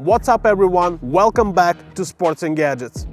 What's up everyone, welcome back to Sports and Gadgets.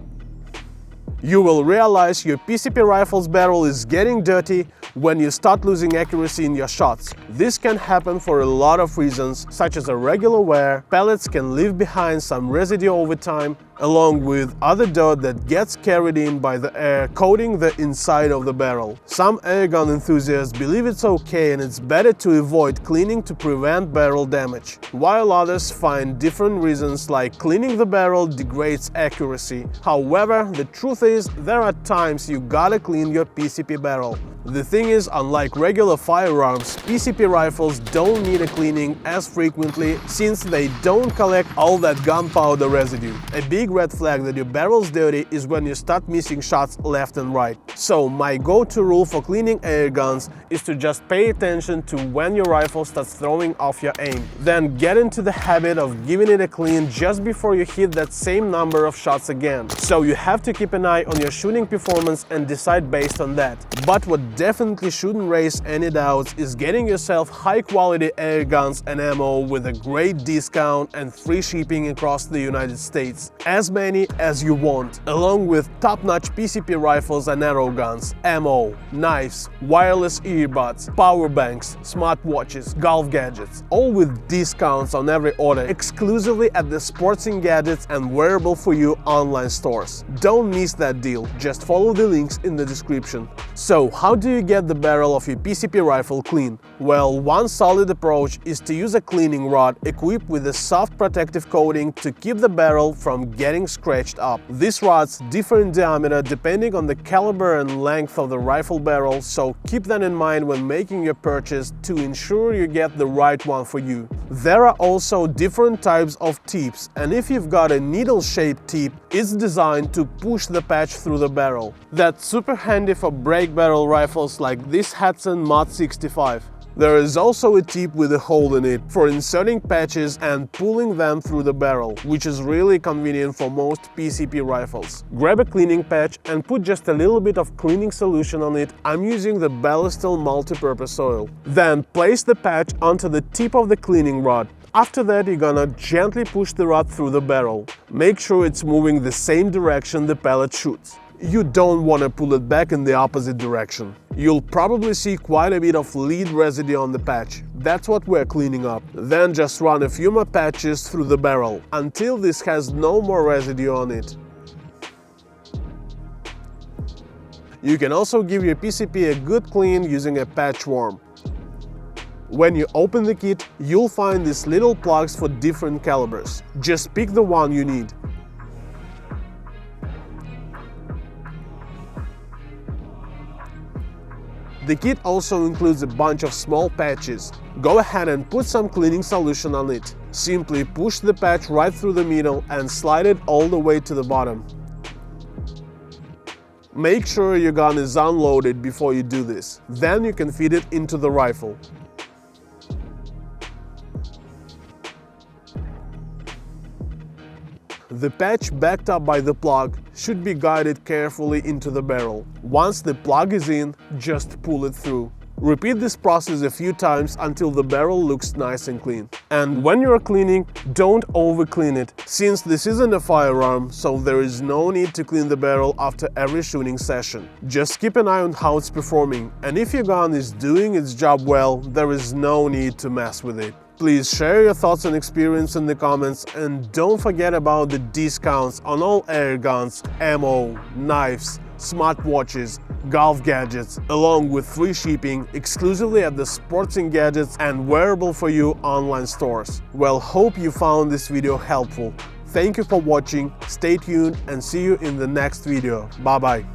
You will realize your PCP rifle's barrel is getting dirty when you start losing accuracy in your shots. This can happen for a lot of reasons, such as irregular wear, pellets can leave behind some residue over time, along with other dirt that gets carried in by the air coating the inside of the barrel. Some airgun enthusiasts believe it's okay and it's better to avoid cleaning to prevent barrel damage, while others find different reasons like cleaning the barrel degrades accuracy. However, the truth is there are times you gotta clean your PCP barrel. The thing is, unlike regular firearms, PCP rifles don't need a cleaning as frequently since they don't collect all that gunpowder residue. A big red flag that your barrel's dirty is when you start missing shots left and right. So my go-to rule for cleaning air guns is to just pay attention to when your rifle starts throwing off your aim. Then get into the habit of giving it a clean just before you hit that same number of shots again. So you have to keep an eye on your shooting performance and decide based on that. But what definitely shouldn't raise any doubts is getting yourself high-quality air guns and ammo with a great discount and free shipping across the United States. As many as you want, along with top-notch PCP rifles and arrow guns, ammo, knives, wireless earbuds, power banks, smartwatches, golf gadgets, all with discounts on every order exclusively at the Sports and Gadgets and Wearable for You online stores. Don't miss that deal, just follow the links in the description. So, how do you get the barrel of your PCP rifle clean? Well, one solid approach is to use a cleaning rod equipped with a soft protective coating to keep the barrel from getting scratched up. These rods differ in diameter depending on the caliber and length of the rifle barrel, so keep that in mind when making your purchase to ensure you get the right one for you. There are also different types of tips, and if you've got a needle-shaped tip, it's designed to push the patch through the barrel. That's super handy for break barrel rifles like this Hatsan Mod 65. There is also a tip with a hole in it for inserting patches and pulling them through the barrel, which is really convenient for most PCP rifles. Grab a cleaning patch and put just a little bit of cleaning solution on it. I'm using the Ballistol Multi-Purpose Oil. Then place the patch onto the tip of the cleaning rod. After that, you're gonna gently push the rod through the barrel. Make sure it's moving the same direction the pellet shoots. You don't want to pull it back in the opposite direction. You'll probably see quite a bit of lead residue on the patch. That's what we're cleaning up. Then just run a few more patches through the barrel until this has no more residue on it. You can also give your PCP a good clean using a patch worm. When you open the kit, you'll find these little plugs for different calibers. Just pick the one you need. The kit also includes a bunch of small patches. Go ahead and put some cleaning solution on it. Simply push the patch right through the middle and slide it all the way to the bottom. Make sure your gun is unloaded before you do this. Then you can feed it into the rifle. The patch backed up by the plug should be guided carefully into the barrel. Once the plug is in, just pull it through. Repeat this process a few times until the barrel looks nice and clean. And when you're cleaning, don't over-clean it, since this isn't a firearm, so there is no need to clean the barrel after every shooting session. Just keep an eye on how it's performing, and if your gun is doing its job well, there is no need to mess with it. Please share your thoughts and experience in the comments, and don't forget about the discounts on all air guns, ammo, knives, smartwatches, golf gadgets, along with free shipping exclusively at the Sports and Gadgets and Wearable for You online stores. Well, hope you found this video helpful. Thank you for watching, stay tuned and see you in the next video. Bye bye.